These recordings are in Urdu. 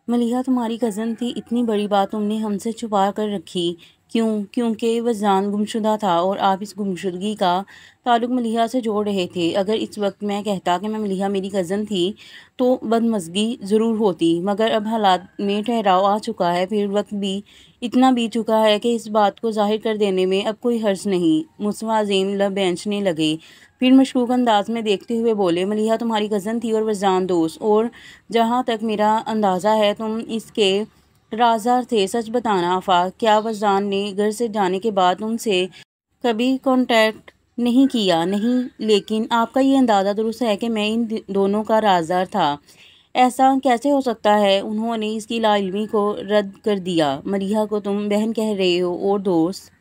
ملیحہ تمہاری کزن تھی، اتنی بڑی بات تم نے ہم سے چھپا کر رکھی کیوں؟ کیونکہ وزان گمشدہ تھا اور آپ اس گمشدگی کا تعلق ملیحہ سے جوڑ رہے تھے۔ اگر اس وقت میں کہتا کہ ملیحہ میری کزن تھی تو بدمزگی ضرور ہوتی، مگر اب حالات میں ٹھہراؤ آ چکا ہے، پھر وقت بھی اتنا بیت چکا ہے کہ اس بات کو ظاہر کر دینے میں اب کوئی حرج نہیں۔ مصطفیٰ عظیم لب بینچنے لگے، پھر مشکوک انداز میں دیکھتے ہوئے بولے، ملیحہ تمہاری کزن تھی اور وزان دوست، اور جہاں تک میرا اندازہ ہے تم اس کے رازدار تھے۔ سچ بتانا آفاق، کیا وزان نے گھر سے جانے کے بعد تم سے کبھی کانٹیکٹ نہیں کیا؟ نہیں، لیکن آپ کا یہ اندازہ درست ہے کہ میں ان دونوں کا رازدار تھا۔ ایسا کیسے ہو سکتا ہے؟ انہوں نے اس کی لا علمی کو رد کر دیا۔ ملیحہ کو تم بہن کہہ رہے ہو اور دوست؟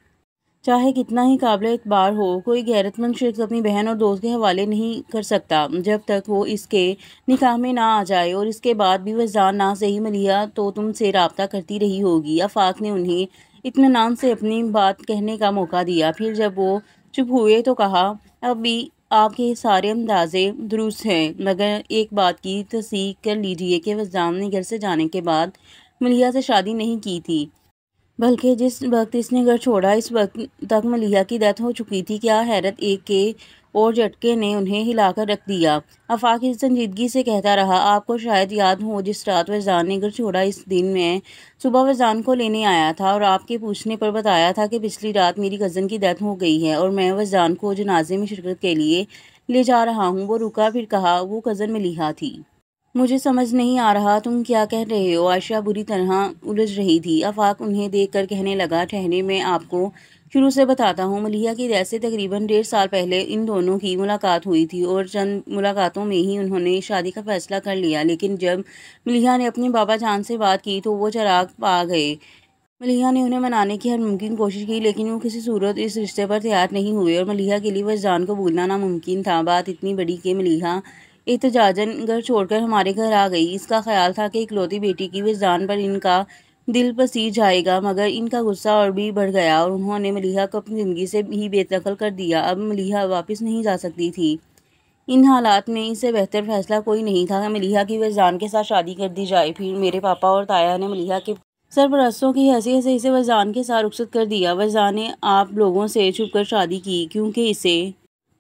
چاہے کتنا ہی قابل اعتبار ہو، کوئی غیرت مند شخص اپنی بہن اور دوست کے حوالے نہیں کر سکتا جب تک وہ اس کے نکاح میں نہ آ جائے، اور اس کے بعد بھی وزان نہ صحیح ملیحہ تو تم سے رابطہ کرتی رہی ہوگی۔ آفاق نے انہیں اطمینان سے اپنی بات کہنے کا موقع دیا، پھر جب وہ چپ ہوئے تو کہا، اب بھی آپ کے سارے اندازے درست ہیں، مگر ایک بات کی تصدیق کر لیجیے کہ وزان نے گھر سے جانے کے بعد ملیحہ سے شادی نہیں کی تھی، بلکہ جس وقت اس نے گھر چھوڑا اس وقت تک ملیحہ کی ڈیتھ ہو چکی تھی۔ کیا حیرت! ایک کے اور جھٹکے نے انہیں ہلا کر رکھ دیا۔ آفاق اس سنجیدگی سے کہتا رہا، آپ کو شاید یاد ہو جس رات وزان نے گھر چھوڑا، اس دن میں صبح وزان کو لینے آیا تھا اور آپ کے پوچھنے پر بتایا تھا کہ پچھلی رات میری کزن کی ڈیتھ ہو گئی ہے اور میں وزان کو جنازے میں شرکت کے لیے لے جا رہا ہوں۔ وہ رکا، پھر کہا، وہ کزن ملیحہ تھی؟ مجھے سمجھ نہیں آ رہا تم کیا کہہ رہے ہو۔ عائشہ بری طرح الجھ رہی تھی۔ آفاق انہیں دیکھ کر کہنے لگا، ٹھہریں میں آپ کو شروع سے بتاتا ہوں۔ ملیحہ کی ڈیتھ سے تقریباً 1.5 سال پہلے ان دونوں کی ملاقات ہوئی تھی اور چند ملاقاتوں میں ہی انہوں نے شادی کا فیصلہ کر لیا، لیکن جب ملیحہ نے اپنے بابا جان سے بات کی تو وہ چراغ پا گئے۔ ملیحہ نے انہیں منانے کی ہر ممکن کوشش کی، لیکن وہ کسی صورت اس رشتے پر تیار نہیں ہوئے اور ملیحہ کے لیے وزان کو بھولنا ناممکن تھا۔ بات اتنی بڑی کہ ملیحہ احتجاجاً گھر چھوڑ کر ہمارے گھر آ گئی۔ اس کا خیال تھا کہ اکلوتی بیٹی کی وزان پر ان کا دل پسیر جائے گا، مگر ان کا غصہ اور بھی بڑھ گیا اور انہوں نے ملیحہ کو اپنی زندگی سے ہی بے دخل کر دیا۔ اب ملیحہ واپس نہیں جا سکتی تھی۔ ان حالات میں اس سے بہتر فیصلہ کوئی نہیں تھا کہ ملیحہ کی وزان کے ساتھ شادی کر دی جائے۔ پھر میرے پاپا اور تایا نے ملیحہ کے سرپرستوں کی حیثیت سے اسے وزان کے ساتھ رخصت کر دیا۔ وزان نے آپ لوگوں سے چھپ کر شادی کی کیونکہ اسے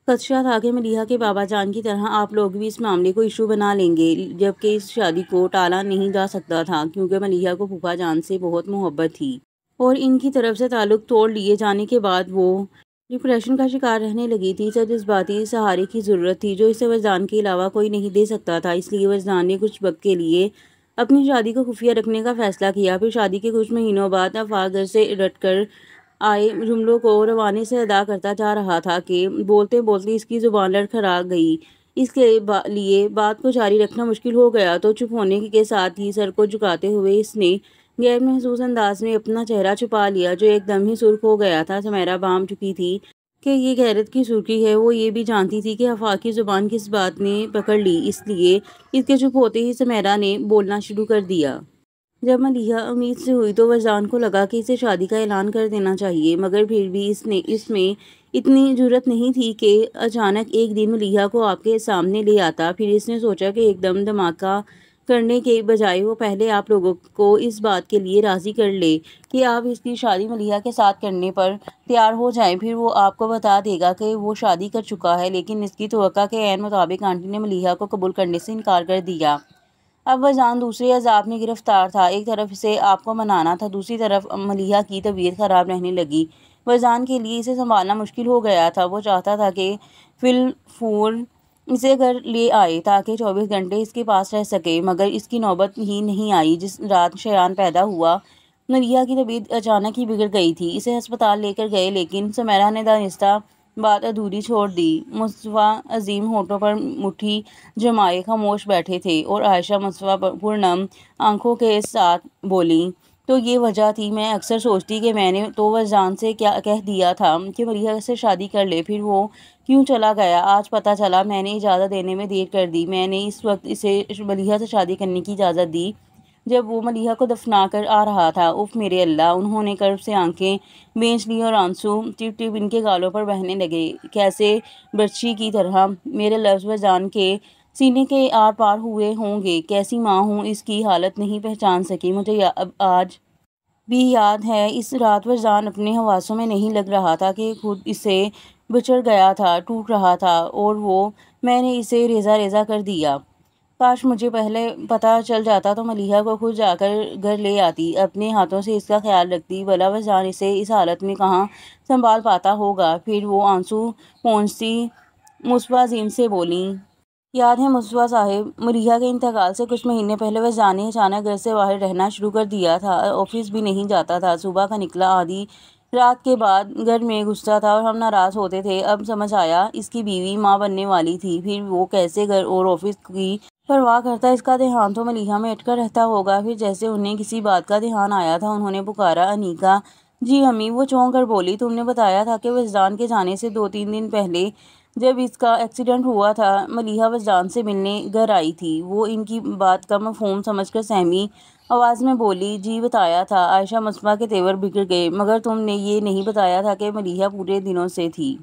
خدشہ تھا کہ ملیحہ کے بابا جان کی طرح آپ لوگ بھی اس معاملے کو ایشو بنا لیں گے، جبکہ اس شادی کو ٹالا نہیں جا سکتا تھا کیونکہ ملیحہ کو پھوپھا جان سے بہت محبت تھی اور ان کی طرف سے تعلق توڑ لیے جانے کے بعد وہ ڈپریشن کا شکار رہنے لگی تھی۔ اسے جذباتی سہارے کی ضرورت تھی جو اسے وزان کے علاوہ کوئی نہیں دے سکتا تھا، اس لیے وزان نے کچھ وقت کے لیے اپنی شادی کو خفیہ رکھنے کا فیصلہ کیا۔ پھر شادی کے کچھ مہینوں بعد آفاق گھر سے رٹ کر آئے جملوں کو روانی سے ادا کرتا جا رہا تھا کہ بولتے بولتے اس کی زبان لڑکھڑا گئی۔ اس کے لیے بات کو جاری رکھنا مشکل ہو گیا تو چپ ہونے کے ساتھ ہی سر کو جھکاتے ہوئے اس نے غیر محسوس انداز میں اپنا چہرہ چھپا لیا جو ایک دم ہی سرخ ہو گیا تھا۔ سمیرا بھانپ چکی تھی کہ یہ غیرت کی سرخی ہے۔ وہ یہ بھی جانتی تھی کہ آفاق کی زبان کس بات نے پکڑ لی، اس لیے اس کے چپ ہوتے ہی سمیرا نے بولنا شروع کر دیا۔ جب ملیحہ امید سے ہوئی تو وزان کو لگا کہ اسے شادی کا اعلان کر دینا چاہیے، مگر پھر بھی اس میں اتنی جرأت نہیں تھی کہ اچانک ایک دن ملیحہ کو آپ کے سامنے لے آتا۔ پھر اس نے سوچا کہ ایک دم دھماکہ کرنے کے بجائے وہ پہلے آپ لوگوں کو اس بات کے لیے راضی کر لے کہ آپ اس کی شادی ملیحہ کے ساتھ کرنے پر تیار ہو جائیں، پھر وہ آپ کو بتا دے گا کہ وہ شادی کر چکا ہے۔ لیکن اس کی توقع کے عین مطابق آنٹی نے ملیحہ کو قبول کرنے سے انکار کر دیا۔ اب وزان دوسرے عذاب میں گرفتار تھا، ایک طرف اسے آپ کو منانا تھا، دوسری طرف ملیحہ کی طبیعت خراب رہنے لگی۔ وزان کے لیے اسے سنبھالنا مشکل ہو گیا تھا۔ وہ چاہتا تھا کہ فی الفور اسے گھر لے آئے تاکہ 24 گھنٹے اس کے پاس رہ سکے، مگر اس کی نوبت ہی نہیں آئی۔ جس رات شایان پیدا ہوا ملیحہ کی طبیعت اچانک ہی بگڑ گئی تھی۔ اسے ہسپتال لے کر گئے لیکن سمیرا نے دانستہ بات ادھوری چھوڑ دی۔ مصطفیٰ عظیم ہونٹوں پر مٹھی جمائے خاموش بیٹھے تھے اور عائشہ مصطفیٰ پرنم آنکھوں کے ساتھ بولیں، تو یہ وجہ تھی، میں اکثر سوچتی کہ میں نے تو وزان سے کیا کہہ دیا تھا کہ ملیحہ سے شادی کر لے، پھر وہ کیوں چلا گیا؟ آج پتہ چلا میں نے اجازت دینے میں دیر کر دی۔ میں نے اس وقت اسے ملیحہ سے شادی کرنے کی اجازت دی جب وہ ملیحہ کو دفنا کر آ رہا تھا۔ اف میرے اللہ! انہوں نے کرب سے آنکھیں بھینچ لیں اور آنسو ٹپ ٹپ ان کے گالوں پر بہنے لگے، کیسے برچھی کی طرح۔ میرے لفظ وزان کے سینے کے آر پار ہوئے ہوں گے۔ کیسی ماں ہوں اس کی حالت نہیں پہچان سکی۔ مجھے آج بھی یاد ہے اس رات وجدان اپنے حواسوں میں نہیں لگ رہا تھا کہ خود اسے بچھڑ گیا تھا، ٹوٹ رہا تھا اور میں نے اسے ریزہ ریزہ کر دیا۔ کاش مجھے پہلے پتہ چل جاتا تو ملیحہ کو خود جا کر گھر لے آتی، اپنے ہاتھوں سے اس کا خیال رکھتی، بھلا وجدان اسے اس حالت میں کہاں سنبھال پاتا ہوگا۔ پھر وہ آنسو پونچھتی مصباح عظیم سے بولیں۔ یاد ہے مصباح صاحب، ملیحہ کے انتقال سے کچھ مہینے پہلے وجدان نے اچانک گھر سے باہر رہنا شروع کر دیا تھا، آفس بھی نہیں جاتا تھا، صبح کا نکلا آدھی رات کے بعد گھر میں گھستا تھا اور ہم ناراض ہوتے تھے۔ اب سمجھ آیا اس کی بیوی ماں بننے والی تھی، پھر وہ کیسے گھر اور آفس کی پرواہ کرتا۔ اس کا دھیان تو ملیحہ میں اٹکا رہتا ہوگا۔ پھر جیسے انہیں کسی بات کا دھیان آیا تھا، انہوں نے پکارا، انیکا جی امی۔ وہ چونک کر بولی، تم نے بتایا تھا کہ وجدان کے جانے سے 2-3 دن پہلے جب اس کا ایکسیڈنٹ ہوا تھا ملیحہ وجدان سے ملنے گھر آئی تھی۔ وہ ان کی بات کا مفہوم سمجھ کر سہمی آواز میں بولی، جی بتایا تھا۔ عائشہ مصباح کے تیور بگڑ گئے، مگر تم نے یہ نہیں بتایا تھا کہ ملیحہ پورے دنوں سے تھی۔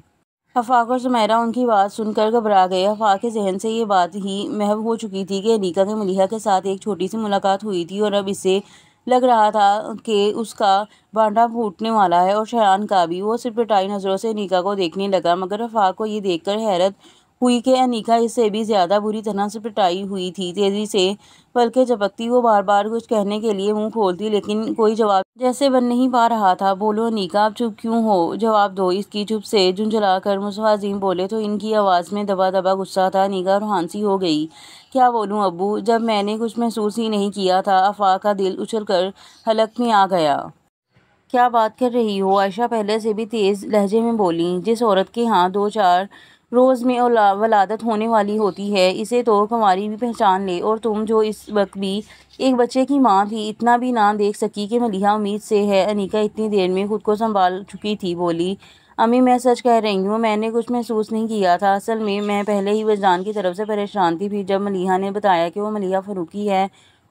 آفاق اور سمیرہ ان کی بات سن کر گھبرا گئے۔ آفاق کے ذہن سے یہ بات ہی محو ہو چکی تھی کہ انیکا کی ملیحہ کے ساتھ ایک چھوٹی سی ملاقات ہوئی تھی اور اب اسے لگ رہا تھا کہ اس کا بانڈا پھوٹنے والا ہے، اور شایان کا بھی۔ وہ سرپٹائی نظروں سے انیکا کو دیکھنے لگا، مگر آفاق کو یہ دیکھ کر حیرت ہوئی کہ انیکا اس سے بھی زیادہ بری طرح سرپٹائی ہوئی تھی۔ تیزی سے پلکیں جھپکتی، وہ بار بار کچھ کہنے کے لیے منہ کھولتی، لیکن کوئی جواب جیسے بن نہیں پا رہا تھا۔ بولو انیکا، اب چپ کیوں ہو؟ جواب دو۔ اس کی چپ سے جھنجھلا کر مصباح عظیم بولے تو ان کی آواز میں دبا دبا غصہ تھا۔ انیکا روحان سی ہو گئی۔ کیا بولوں ابو، جب میں نے کچھ محسوس ہی نہیں کیا تھا۔ آفاق کا دل اچھل کر حلق میں آ گیا۔ کیا بات کر رہی ہو؟ عائشہ پہلے سے بھی تیز لہجے میں بولیں۔ جس عورت کے ہاں 2-4 روز میں ولادت ہونے والی ہوتی ہے، اسے تو کنواری بھی پہچان لے، اور تم جو اس وقت بھی ایک بچے کی ماں تھی، اتنا بھی نہ دیکھ سکی کہ ملیحہ امید سے ہے؟ انیکا اتنی دیر میں خود کو سنبھال چکی تھی، بولی، امی میں سچ کہہ رہی ہوں، میں نے کچھ محسوس نہیں کیا تھا۔ اصل میں پہلے ہی وجدان کی طرف سے پریشان تھی۔ پھر جب ملیحہ نے بتایا کہ وہ ملیحہ فاروقی ہے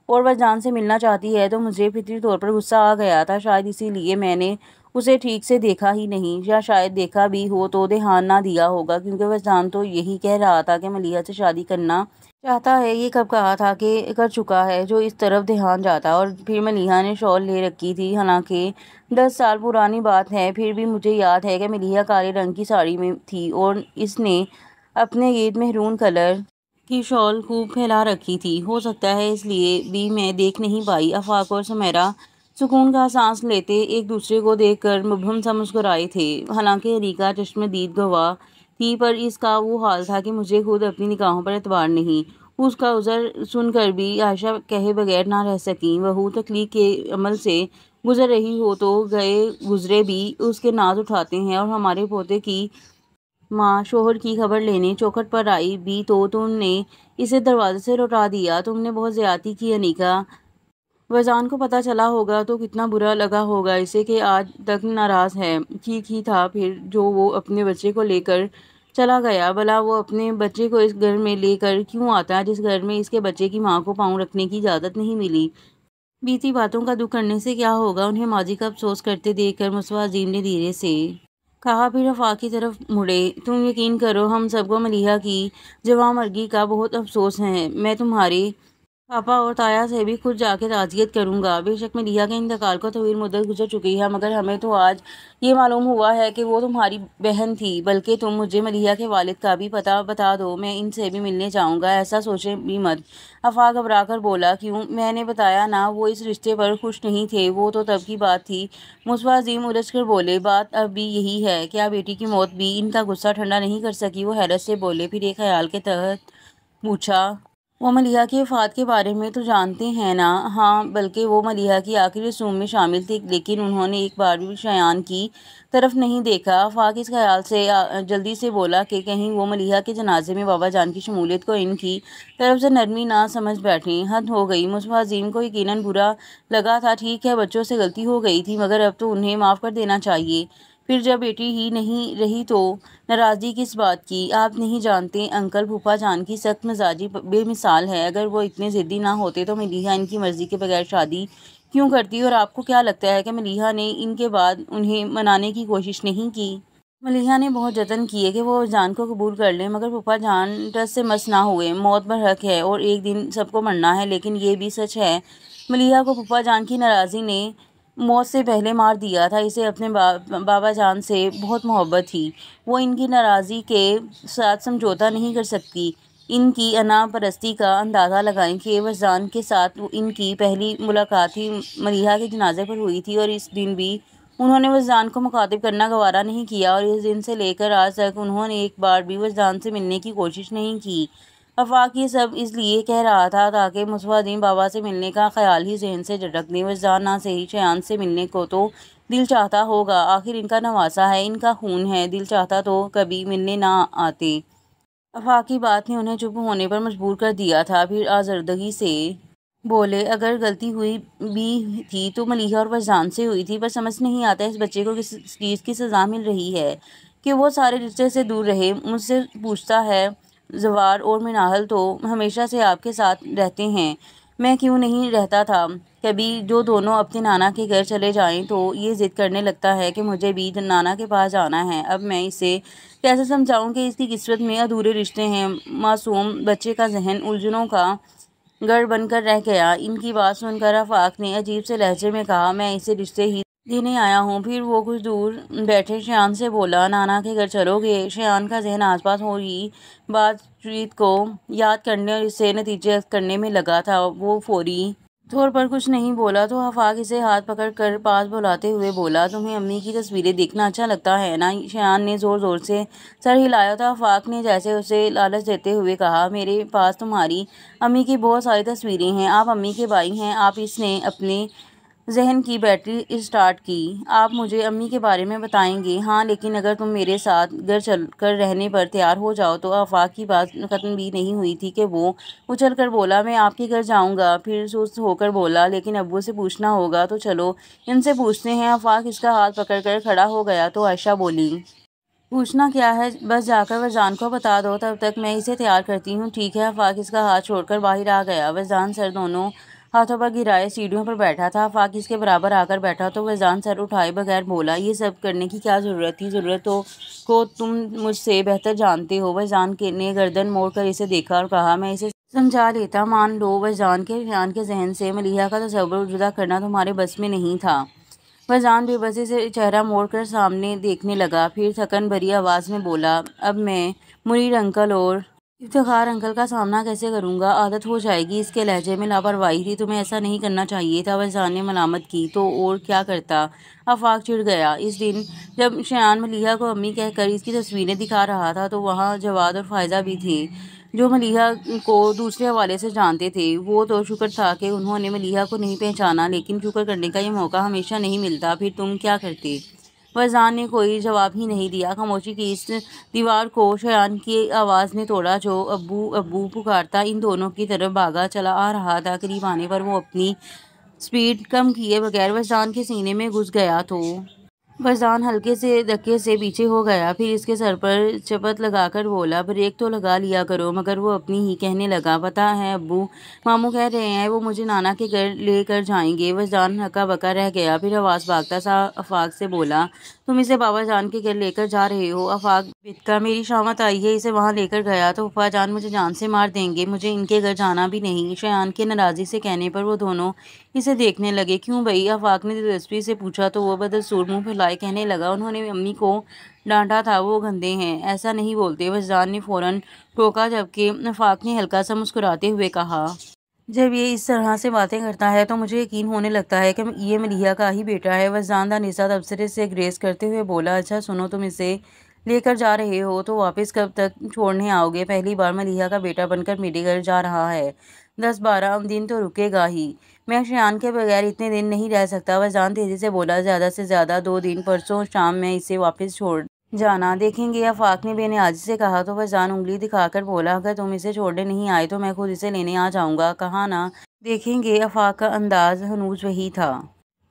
اور وجدان سے ملنا چاہتی ہے تو مجھے فطری طور پر غصہ آ گیا تھا۔ شاید اسی لیے میں نے اسے ٹھیک سے دیکھا ہی نہیں، یا شاید دیکھا بھی ہو تو دھیان نہ دیا ہوگا، کیونکہ وجدان تو یہی کہہ رہا تھا کہ ملیحہ سے شادی کرنا چاہتا ہے۔ یہ کب کہا تھا کہ کر چکا ہے؟ جو اس طرف دھیان جاتا۔ اور پھر ملیحہ نے شال لے رکھی تھی، حالانکہ 10 سال پرانی بات ہے، پھر بھی مجھے یاد ہے کہ ملیحہ کالے رنگ کی ساڑی میں تھی اور اس نے اپنے گرد مہرون کلر کی شال خوب پھیلا رکھی تھی۔ ہو سکتا ہے اس لیے بھی میں دیکھ نہیں پائی۔ آفاق اور سمیرہ سکون کا سانس لیتے ایک دوسرے کو دیکھ کر مبہم سا مسکرائے تھے، حالانکہ انیکا چشمدید گواہ تھی، پر اس کا وہ حال تھا کہ مجھے خود اپنی نگاہوں پر اعتبار نہیں۔ اس کا عذر سن کر بھی عائشہ کہے بغیر نہ رہ سکیں۔ بہو تخلیق کے عمل سے گزر رہی ہو تو گئے گزرے بھی اس کے ناز اٹھاتے ہیں، اور ہمارے پوتے کی ماں شوہر کی خبر لینے چوکھٹ پر آئی بھی تو تم نے اسے دروازے سے لوٹا دیا۔ تم نے بہت زیادتی کی انیکا۔ وجدان کو پتہ چلا ہوگا تو کتنا برا لگا ہوگا اسے کہ آج تک ناراض ہے۔ ٹھیک ہی تھا پھر جو وہ اپنے بچے کو لے کر چلا گیا۔ بھلا وہ اپنے بچے کو اس گھر میں لے کر کیوں آتا جس گھر میں اس کے بچے کی ماں کو پاؤں رکھنے کی اجازت نہیں ملی؟ بیتی باتوں کا دکھ کرنے سے کیا ہوگا؟ انہیں ماضی کا افسوس کرتے دیکھ کر مصباح عظیم نے دھیرے سے کہا، پھر آفاق کی طرف مڑے، تم یقین کرو ہم سب کو ملیحہ کی جواں مرگی کا بہت افسوس ہے۔ میں تمہارے پاپا اور تایا سے بھی خود جا کے تعزیت کروں گا۔ بے شک ملیحہ کے انتقال کو طویل مدت گزر چکی ہے، مگر ہمیں تو آج یہ معلوم ہوا ہے کہ وہ تمہاری بہن تھی۔ بلکہ تم مجھے ملیحہ کے والد کا بھی پتہ بتا دو، میں ان سے بھی ملنے جاؤں گا۔ ایسا سوچیں بھی مت۔ آفاق گھبرا کر بولا، کیوں؟ میں نے بتایا نا، وہ اس رشتے پر خوش نہیں تھے۔ وہ تو تب کی بات تھی۔ مصباح عظیم الجھ کر بولے، بات اب بھی یہی ہے؟ کیا بیٹی کی موت بھی ان کا غصہ ٹھنڈا نہیں کر سکی؟ وہ حیرت سے بولے، پھر ایک خیال کے تحت پوچھا، وہ ملیحہ کی وفات کے بارے میں تو جانتے ہیں نا؟ ہاں، بلکہ وہ ملیحہ کی آخری رسوم میں شامل تھے، لیکن انہوں نے ایک بار بھی شایان کی طرف نہیں دیکھا۔ آفاق اس خیال سے جلدی سے بولا کہ کہیں وہ ملیحہ کے جنازے میں بابا جان کی شمولیت کو ان کی طرف سے نرمی نہ سمجھ بیٹھیں۔ حد ہو گئی۔ مصباح عظیم کو یقیناً برا لگا تھا۔ ٹھیک ہے، بچوں سے غلطی ہو گئی تھی، مگر اب تو انہیں معاف کر دینا چاہیے۔ پھر جب بیٹی ہی نہیں رہی تو ناراضگی کس بات کی؟ آپ نہیں جانتے، انکل پھوپھا جان کی سخت مزاجی بے مثال ہے۔ اگر وہ اتنے ضدی نہ ہوتے تو ملیحہ ان کی مرضی کے بغیر شادی کیوں کرتی؟ اور آپ کو کیا لگتا ہے کہ ملیحہ نے ان کے بعد انہیں منانے کی کوشش نہیں کی؟ ملیحہ نے بہت جتن کیے کہ وہ جان کو قبول کر لیں، مگر پھپھا جان ٹس سے مس نہ ہوئے۔ موت برحق ہے اور ایک دن سب کو مرنا ہے، لیکن یہ بھی سچ ہے ملیحہ کو پھپھا جان کی ناراضی نے موت سے پہلے مار دیا تھا۔ اسے اپنے بابا جان سے بہت محبت تھی، وہ ان کی ناراضی کے ساتھ سمجھوتا نہیں کر سکتی۔ ان کی انا پرستی کا اندازہ لگائیں کہ وجدان کے ساتھ ان کی پہلی ملاقات ہی ملیحہ کے جنازے پر ہوئی تھی، اور اس دن بھی انہوں نے وجدان کو مخاطب کرنا گوارا نہیں کیا، اور اس دن سے لے کر آج تک انہوں نے ایک بار بھی وجدان سے ملنے کی کوشش نہیں کی۔ آفاق یہ سب اس لیے کہہ رہا تھا تاکہ مصباح بابا سے ملنے کا خیال ہی ذہن سے جھٹک دے۔ وجدان نہ صحیح شایان سے ملنے کو تو دل چاہتا ہوگا، آخر ان کا نواسہ ہے، ان کا خون ہے، دل چاہتا تو کبھی ملنے نہ آتے۔ آفاق کی بات نے انہیں چپ ہونے پر مجبور کر دیا تھا، پھر آزردگی سے بولے، اگر غلطی ہوئی بھی تھی تو ملیحہ اور وجدان سے ہوئی تھی، پر سمجھ نہیں آتا اس بچے کو کس چیز کی سزا مل رہی ہے کہ وہ سارے رشتے سے دور رہے۔ مجھ سے پوچھتا ہے زوار اور مناہل تو ہمیشہ سے آپ کے ساتھ رہتے ہیں، میں کیوں نہیں رہتا تھا کبھی؟ جو دونوں اپنے نانا کے گھر چلے جائیں تو یہ ضد کرنے لگتا ہے کہ مجھے بھی نانا کے پاس جانا ہے۔ اب میں اسے کیسے سمجھاؤں کہ اس کی قسمت میں ادھورے رشتے ہیں؟ معصوم بچے کا ذہن الجھنوں کا گڑھ بن کر رہ گیا۔ ان کی بات سن کر آفاق نے عجیب سے لہجے میں کہا، میں اسے رشتے ہی دینے آیا ہوں۔ پھر وہ کچھ دور بیٹھے شایان سے بولا، نانا کے گھر چلو گے؟ شایان کا ذہن آس پاس ہو رہی بات چیت کو یاد کرنے اور اس سے نتیجے اخذ کرنے میں لگا تھا۔ وہ فوری طور پر کچھ نہیں بولا تو آفاق اسے ہاتھ پکڑ کر پاس بلاتے ہوئے بولا، تمہیں امی کی تصویریں دیکھنا اچھا لگتا ہے نا؟ شایان نے زور زور سے سر ہلایا تو آفاق نے جیسے اسے لالچ دیتے ہوئے کہا، میرے پاس تمہاری امی کی بہت ساری تصویریں ہیں، آپ امی کے بھائی ہیں۔ آپ اس نے اپنے ذہن کی بیٹری اسٹارٹ کی، آپ مجھے امی کے بارے میں بتائیں گے؟ ہاں، لیکن اگر تم میرے ساتھ گھر چل کر رہنے پر تیار ہو جاؤ تو۔ آفاق کی بات ختم بھی نہیں ہوئی تھی کہ وہ اچھل کر بولا، میں آپ کے گھر جاؤں گا۔ پھر سست ہو کر بولا، لیکن ابو سے پوچھنا ہوگا، تو چلو ان سے پوچھتے ہیں۔ آفاق اس کا ہاتھ پکڑ کر کھڑا ہو گیا تو عائشہ بولی، پوچھنا کیا ہے، بس جا کر وجدان کو بتا دو، تب تک میں اسے تیار کرتی ہوں۔ ٹھیک ہے۔ آفاق اس کا ہاتھ چھوڑ کر باہر آ گیا۔ وجدان سر دونوں ہاتھوں پر گرائے سیڑھیوں پر بیٹھا تھا۔ آفاق اس کے برابر آ کر بیٹھا تو وجدان سر اٹھائے بغیر بولا، یہ سب کرنے کی کیا ضرورت تھی؟ ضرورت کو تم مجھ سے بہتر جانتے ہو۔ وجدان نے گردن موڑ کر اسے دیکھا اور کہا، میں اسے سمجھا لیتا۔ مان لو وجدان کے شایان کے ذہن سے ملیحہ کا تصور جدا کرنا تمہارے بس میں نہیں تھا۔ وجدان بے بسی سے چہرہ موڑ کر سامنے دیکھنے لگا، پھر تھکن بھری آواز میں بولا، اب میں منیر انکل اور افتخار انکل کا سامنا کیسے کروں گا؟ عادت ہو جائے گی۔ اس کے لہجے میں لاپرواہی تھی۔ تمہیں ایسا نہیں کرنا چاہیے تھا۔ وجدان نے ملامت کی، تو اور کیا کرتا؟ آفاق چڑ گیا۔ اس دن جب شایان ملیحہ کو امی کہہ کر اس کی تصویریں دکھا رہا تھا تو وہاں جواد اور فائزہ بھی تھے، جو ملیحہ کو دوسرے حوالے سے جانتے تھے۔ وہ تو شکر تھا کہ انہوں نے ملیحہ کو نہیں پہچانا، لیکن شکر کرنے کا یہ موقع ہمیشہ نہیں ملتا۔ پھر تم کیا کرتے؟ وجدان نے کوئی جواب ہی نہیں دیا۔ خاموشی کی اس دیوار کو شایان کی آواز نے توڑا، جو ابو ابو پکارتا ان دونوں کی طرف بھاگا چلا آ رہا تھا۔ قریب آنے پر وہ اپنی سپیڈ کم کیے بغیر وجدان کے سینے میں گھس گیا تو وجدان ہلکے سے دھکے سے پیچھے ہو گیا، پھر اس کے سر پر چپت لگا کر بولا، بریک تو لگا لیا کرو۔ مگر وہ اپنی ہی کہنے لگا، پتہ ہے ابو ماموں کہہ رہے ہیں وہ مجھے نانا کے گھر لے کر جائیں گے۔ وجدان ہکا بکا رہ گیا، پھر آواز بھاگتا سا آفاق سے بولا، تم اسے بابا جان کے گھر لے کر جا رہے ہو؟ آفاق بتکا، میری شامت آئی ہے، اسے وہاں لے کر گیا تو پھپھا جان مجھے جان سے مار دیں گے، مجھے ان کے گھر جانا بھی نہیں۔ شایان کے ناراضی سے کہنے پر وہ دونوں اسے دیکھنے لگے۔ کیوں بھئی؟ آفاق نے دلچسپی سے پوچھا تو وہ بدستور منہ پھیلائے کہنے لگا، انہوں نے امی کو ڈانٹا تھا، وہ گندے ہیں، ایسا نہیں بولتے۔ وجدان نے فوراً ٹوکا، جبکہ آفاق نے ہلکا سا مسکراتے ہوئے کہا، جب یہ اس طرح سے باتیں کرتا ہے تو مجھے یقین ہونے لگتا ہے کہ یہ ملیحہ کا ہی بیٹا ہے۔ وجدان دانستہ تبصرے سے گریز کرتے ہوئے بولا، اچھا سنو، تم اسے لے کر جا رہے ہو تو واپس کب تک چھوڑنے آؤ گے؟ پہلی بار ملیحہ کا بیٹا بن کر میرے گھر جا رہا ہے، 10-12 دن تو رکے گا ہی، میں شایان کے بغیر اتنے دن نہیں رہ سکتا۔ وجدان تیزی سے بولا، زیادہ سے زیادہ 2 دن، پرسوں شام میں اسے واپس چھوڑ جانا، دیکھیں گے؟ آفاق نے بے نیازی سے کہا تو وجدان انگلی دکھا کر بولا، اگر تم اسے چھوڑنے نہیں آئے تو میں خود اسے لینے آ جاؤں گا، کہا نا دیکھیں گے؟ آفاق کا انداز ہنوز وہی تھا۔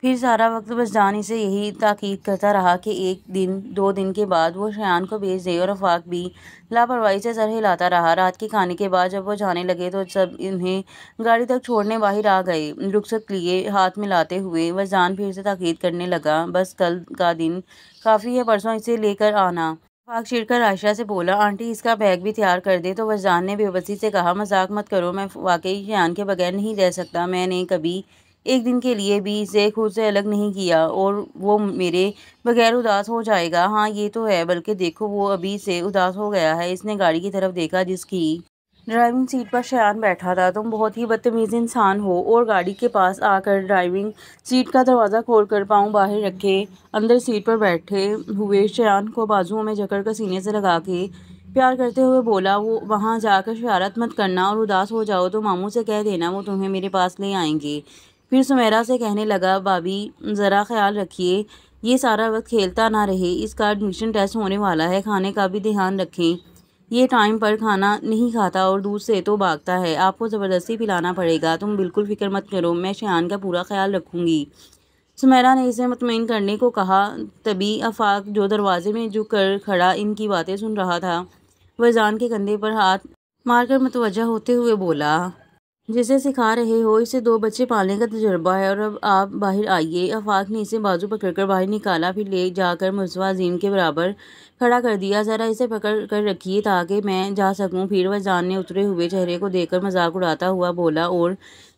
پھر سارا وقت وجدان اسے یہی تاکید کرتا رہا کہ ایک دن 2 دن کے بعد وہ شایان کو بھیج دے، اور آفاق بھی لاپرواہی سے سر ہلاتا رہا۔ رات کے کھانے کے بعد جب وہ جانے لگے تو سب انہیں گاڑی تک چھوڑنے باہر آ گئے۔ رخصت لیے ہاتھ ملاتے ہوئے وجدان پھر سے تاکید کرنے لگا، بس کل کا دن کافی ہے، پرسوں اسے لے کر آنا۔ آفاق چڑھ کر عائشہ سے بولا، آنٹی اس کا بیگ بھی تیار کر دے۔ تو وجدان نے بے بسی سے کہا، مذاق مت کرو، میں واقعی شایان کے بغیر نہیں رہ سکتا۔ میں نے کبھی ایک دن کے لیے بھی اسے خود سے الگ نہیں کیا، اور وہ میرے بغیر اداس ہو جائے گا۔ ہاں یہ تو ہے، بلکہ دیکھو وہ ابھی سے اداس ہو گیا ہے۔ اس نے گاڑی کی طرف دیکھا جس کی ڈرائیونگ سیٹ پر شایان بیٹھا تھا۔ تم بہت ہی بدتمیز انسان ہو، اور گاڑی کے پاس آ کر ڈرائیونگ سیٹ کا دروازہ کھول کر پاؤں باہر رکھے اندر سیٹ پر بیٹھے ہوئے شایان کو بازوؤں میں جکڑ کر سینے سے لگا کے پیار کرتے ہوئے بولا، وہ وہاں جا کر شرارت مت کرنا، اور اداس ہو جاؤ تو ماموں سے کہہ دینا، وہ تمہیں میرے پاس لے آئیں گے۔ پھر سمیرا سے کہنے لگا، بھابھی ذرا خیال رکھیے، یہ سارا وقت کھیلتا نہ رہے، اس کا ایڈمیشن ٹیسٹ ہونے والا ہے، کھانے کا بھی دھیان رکھیں، یہ ٹائم پر کھانا نہیں کھاتا اور دودھ سے تو بھاگتا ہے، آپ کو زبردستی پلانا پڑے گا۔ تم بالکل فکر مت کرو، میں شایان کا پورا خیال رکھوں گی۔ سمیرا نے اسے مطمئن کرنے کو کہا۔ تبھی آفاق جو دروازے میں جھک کر کھڑا ان کی باتیں سن رہا تھا، وجدان کے کندھے پر ہاتھ مار کر متوجہ ہوتے ہوئے بولا، جسے سکھا رہے ہو، اسے 2 بچے پالنے کا تجربہ ہے، اور اب آپ باہر آئیے۔ آفاق نے اسے بازو پکڑ کر باہر نکالا، پھر لے جا کر مصطفیٰ عظیم کے برابر کھڑا کر دیا، ذرا اسے پکڑ کر رکھیے تاکہ میں جا سکوں۔ پھر وجدان نے اترے ہوئے چہرے کو دیکھ کر مذاق اڑاتا ہوا بولا، اور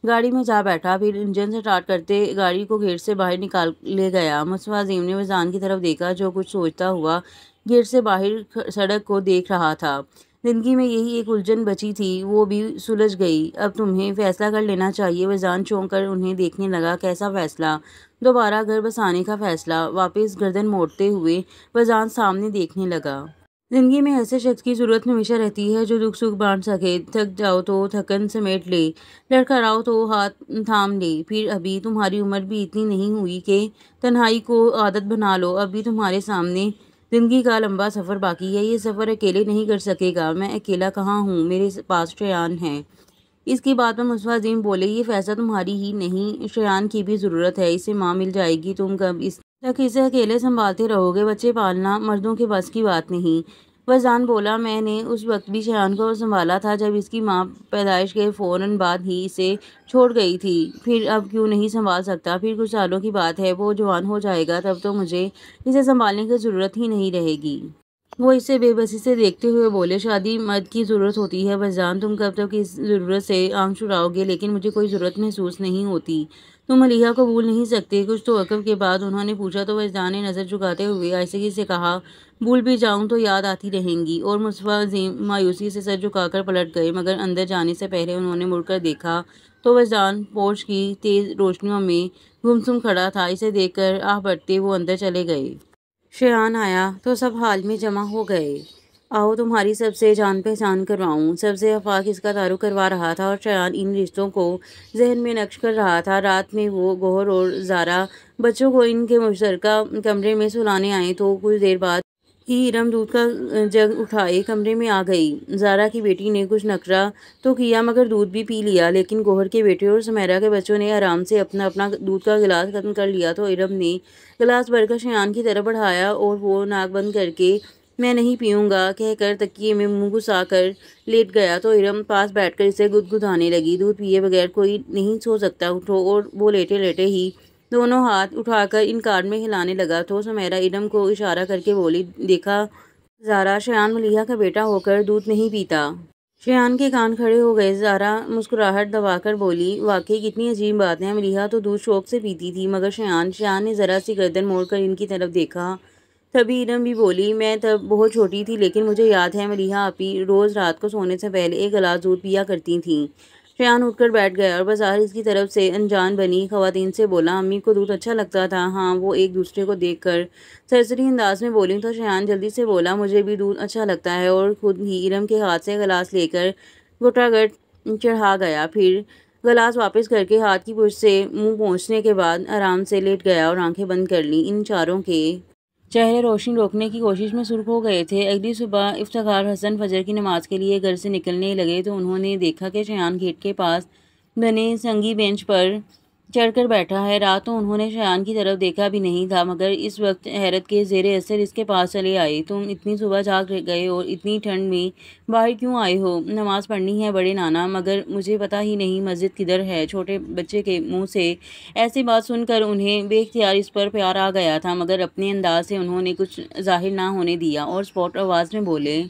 گاڑی میں جا بیٹھا، پھر انجن سٹارٹ کرتے گاڑی کو گیٹ سے باہر نکال لے گیا۔ مصطفیٰ عظیم نے وجدان کی طرف دیکھا، جو کچھ سوچتا ہوا گیٹ سے باہر سڑک کو دیکھ رہا تھا۔ زندگی میں یہی ایک الجھن بچی تھی، وہ بھی سلجھ گئی، اب تمہیں فیصلہ کر لینا چاہیے۔ وجدان چونک کر انہیں دیکھنے لگا، کیسا فیصلہ؟ دوبارہ گھر بسانے کا فیصلہ؟ واپس گردن موڑتے ہوئے وجدان سامنے دیکھنے لگا۔ زندگی میں ایسے شخص کی ضرورت ہمیشہ رہتی ہے جو دکھ سکھ بانٹ سکے، تھک جاؤ تو تھکن سمیٹ لے، لڑکھڑاؤ تو ہاتھ تھام لے۔ پھر ابھی تمہاری عمر بھی اتنی نہیں ہوئی کہ تنہائی کو عادت بنا لو، ابھی تمہارے سامنے زندگی کا لمبا سفر باقی ہے، یہ سفر اکیلے نہیں کر سکے گا۔ میں اکیلا کہاں ہوں، میرے پاس شایان ہے۔ اس کی بات پر مصطفیٰ عظیم بولے، یہ فیصلہ تمہاری ہی نہیں، شایان کی بھی ضرورت ہے، اسے ماں مل جائے گی، تم کب اس تک اسے اکیلے سنبھالتے رہو گے؟ بچے پالنا مردوں کے بس کی بات نہیں۔ وجدان بولا، میں نے اس وقت بھی شایان کو سنبھالا تھا جب اس کی ماں پیدائش کے فوراً بعد ہی اسے چھوڑ گئی تھی، پھر اب کیوں نہیں سنبھال سکتا؟ پھر کچھ سالوں کی بات ہے، وہ جوان ہو جائے گا، تب تو مجھے اسے سنبھالنے کی ضرورت ہی نہیں رہے گی۔ وہ اسے بے بسی سے دیکھتے ہوئے بولے، شادی مرد کی ضرورت ہوتی ہے وجدان، تم کب تک اس ضرورت سے آنکھ چراؤ گے؟ لیکن مجھے کوئی ضرورت محسوس نہیں ہوتی، تم ملیحہ کو بھول نہیں سکتے؟ کچھ توقف کے بعد انہوں نے پوچھا تو وجدان نے نظر جھکاتے ہوئے آہستگی سے کہا، بھول بھی جاؤں تو یاد آتی رہیں گی۔ اور مصطفیٰ عظیم مایوسی سے سر جھکا کر پلٹ گئے، مگر اندر جانے سے پہلے انہوں نے مڑ کر دیکھا تو وجدان پورچ کی تیز روشنیوں میں گمسم کھڑا تھا۔ اسے دیکھ کر آہ بھرتے وہ اندر چلے گئے۔ شایان آیا تو سب حال میں جمع ہو گئے۔ آؤ تمہاری سب سے جان پہچان کرواؤں۔ سب سے آفاق اس کا تعارف کروا رہا تھا، اور شایان ان رشتوں کو ذہن میں نقش کر رہا تھا۔ رات میں وہ گوہر اور زارا بچوں کو ان کے مشترکہ کمرے میں سلانے آئے تو کچھ دیر بعد ہی ارم دودھ کا جگ اٹھائے کمرے میں آ گئی۔ زارا کی بیٹی نے کچھ نخرہ تو کیا مگر دودھ بھی پی لیا، لیکن گوہر کے بیٹے اور سمیرا کے بچوں نے آرام سے اپنا اپنا دودھ کا گلاس ختم کر لیا تو ارم نے گلاس بھر کر شایان کی طرف بڑھایا، اور وہ ناک بند کر کے میں نہیں پیوں گا کہہ کر تکیے میں منہ گھسا کر لیٹ گیا تو ارم پاس بیٹھ کر اسے گدگدانے لگی، دودھ پیے بغیر کوئی نہیں سو سکتا، اٹھو۔ اور وہ لیٹے لیٹے ہی دونوں ہاتھ اٹھا کر انکار میں ہلانے لگا تو سمیرا ارم کو اشارہ کر کے بولی، دیکھا زارا، شایان ملیحہ کا بیٹا ہو کر دودھ نہیں پیتا۔ شایان کے کان کھڑے ہو گئے۔ زارا مسکراہٹ دبا کر بولی، واقعی کتنی عجیب بات ہے، ملیحہ تو دودھ شوق سے پیتی تھی، مگر شایان نے ذرا سی گردن موڑ کر ان کی طرف دیکھا۔ تبھی ارم بھی بولی، میں تب بہت چھوٹی تھی، لیکن مجھے یاد ہے ملیحہ آپی روز رات کو سونے سے پہلے 1 گلاس دودھ پیا کرتی تھیں۔ شایان اٹھ کر بیٹھ گیا اور بظاہر اس کی طرف سے انجان بنی خواتین سے بولا، امی کو دودھ اچھا لگتا تھا؟ ہاں، وہ ایک دوسرے کو دیکھ کر سرسری انداز میں بولی تو شایان جلدی سے بولا، مجھے بھی دودھ اچھا لگتا ہے، اور خود ہی ارم کے ہاتھ سے گلاس لے کر گھٹا گھٹ چڑھا گیا، پھر گلاس واپس کر کے ہاتھ کی پشت سے منہ پوچھنے کے بعد آرام سے لیٹ گیا اور آنکھیں بند کر لیں۔ ان چاروں کے چہرے روشنی روکنے کی کوشش میں سرخ ہو گئے تھے۔ اگلی صبح افتخار حسن فجر کی نماز کے لیے گھر سے نکلنے لگے تو انہوں نے دیکھا کہ شایان گیٹ کے پاس بنے سنگی بینچ پر چڑھ کر بیٹھا ہے۔ رات تو انہوں نے شایان کی طرف دیکھا بھی نہیں تھا، مگر اس وقت حیرت کے زیر اثر اس کے پاس چلے آئے۔ تم اتنی صبح جاگ گئے اور اتنی ٹھنڈ میں باہر کیوں آئے ہو؟ نماز پڑھنی ہے بڑے نانا، مگر مجھے پتہ ہی نہیں مسجد کدھر ہے۔ چھوٹے بچے کے منہ سے ایسی بات سن کر انہیں بے اختیار اس پر پیار آ گیا تھا، مگر اپنے انداز سے انہوں نے کچھ ظاہر نہ ہونے دیا اور اسپاٹ آواز میں بولے،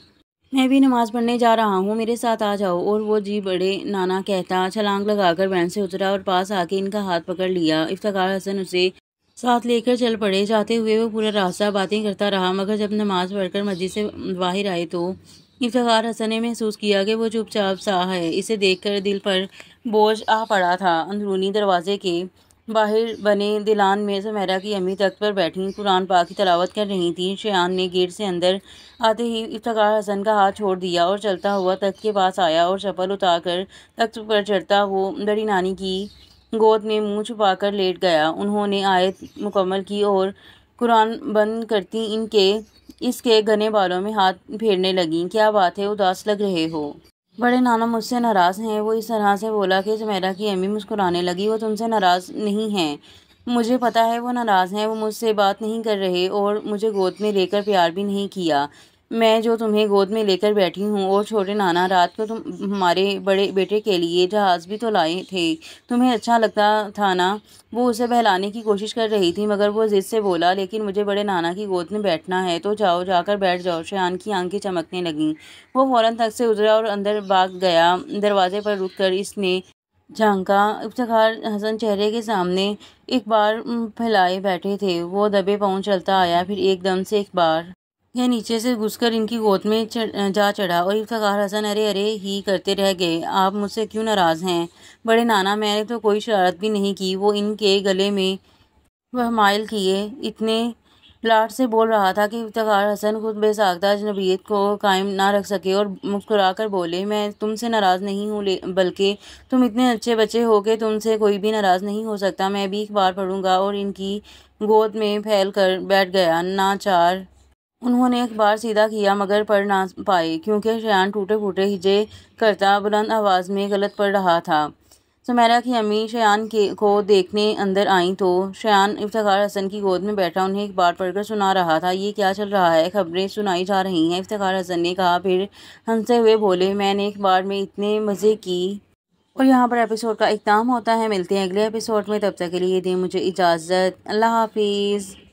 میں بھی نماز پڑھنے جا رہا ہوں، میرے ساتھ آ جاؤ۔ اور وہ جی بڑے نانا کہتا چھلانگ لگا کر وین سے اترا اور پاس آ کے ان کا ہاتھ پکڑ لیا۔ افتخار حسن اسے ساتھ لے کر چل پڑے۔ جاتے ہوئے وہ پورا راستہ باتیں کرتا رہا، مگر جب نماز پڑھ کر مسجد سے باہر آئے تو افتخار حسن نے محسوس کیا کہ وہ چپ چاپ سا ہے۔ اسے دیکھ کر دل پر بوجھ آ پڑا تھا۔ اندرونی دروازے کے باہر بنے دلان میں سمیرہ کی امی تخت پر بیٹھی قرآن پاک کی تلاوت کر رہی تھیں۔ شایان نے گیٹ سے اندر آتے ہی افتخار حسن کا ہاتھ چھوڑ دیا اور چلتا ہوا تخت کے پاس آیا اور چپل اتار کر تخت پر چڑھتا وہ بڑی نانی کی گود میں منہ چھپا کر لیٹ گیا۔ انہوں نے آیت مکمل کی اور قرآن بند کرتی اس کے گھنے بالوں میں ہاتھ پھیرنے لگیں۔ کیا بات ہے، اداس لگ رہے ہو؟ بڑے نانا مجھ سے ناراض ہیں؟ وہ اس طرح سے بولا کہ سمیرہ کی امی مسکرانے لگی۔ وہ تم سے ناراض نہیں ہیں، مجھے پتہ ہے وہ ناراض ہیں۔ وہ مجھ سے بات نہیں کر رہے اور مجھے گود میں لے کر پیار بھی نہیں کیا، میں جو تمہیں گود میں لے کر بیٹھی ہوں۔ اور چھوٹے نانا، رات کو تم ہمارے بڑے بیٹے کے لیے جہاز بھی تو لائے تھے، تمہیں اچھا لگتا تھا نا؟ وہ اسے بہلانے کی کوشش کر رہی تھی، مگر وہ ضد سے بولا، لیکن مجھے بڑے نانا کی گود میں بیٹھنا ہے تو جاؤ، جا کر بیٹھ جاؤ۔ شایان کی آنکھیں چمکنے لگیں۔ وہ فوراً تخت سے اترا اور اندر بھاگ گیا۔ دروازے پر رک کر اس نے جھانکا۔ افتخار حسن چہرے کے سامنے اخبار پھیلائے بیٹھے تھے۔ وہ دبے پاؤں چلتا آیا، پھر ایک دم سے اخبار کے نیچے سے گھس کر ان کی گود میں جا چڑھا اور افتخار حسن ارے ارے ہی کرتے رہ گئے۔ آپ مجھ سے کیوں ناراض ہیں بڑے نانا؟ میں نے تو کوئی شرارت بھی نہیں کی۔ وہ ان کے گلے میں مائل کیے اتنے لاڈ سے بول رہا تھا کہ افتخار حسن خود بے ساختہ اجنبیت کو قائم نہ رکھ سکے اور مسکرا کر بولے، میں تم سے ناراض نہیں ہوں، بلکہ تم اتنے اچھے بچے ہو کہ تم سے کوئی بھی ناراض نہیں ہو سکتا۔ میں بھی اخبار پڑھوں گا۔ اور ان کی گود میں پھیل کر بیٹھ گیا۔ ناچار انہوں نے اخبار سیدھا کیا، مگر پڑھ نہ پائے، کیونکہ شایان ٹوٹے پھوٹے ہجے کرتا بلند آواز میں غلط پڑھ رہا تھا۔ سمیرہ کی امی شایان کو دیکھنے اندر آئیں تو شایان افتخار حسن کی گود میں بیٹھا انہیں اخبار پڑھ کر سنا رہا تھا۔ یہ کیا چل رہا ہے؟ خبریں سنائی جا رہی ہیں، افتخار حسن نے کہا، پھر ہنستے ہوئے بولے، میں نے اخبار میں اتنے مزے کی۔ اور یہاں پر ایپیسوڈ کا اختتام ہوتا ہے۔ ملتے ہیں اگلے ایپیسوڈ میں، تب تک کے لیے دیں مجھے اجازت۔ اللہ حافظ۔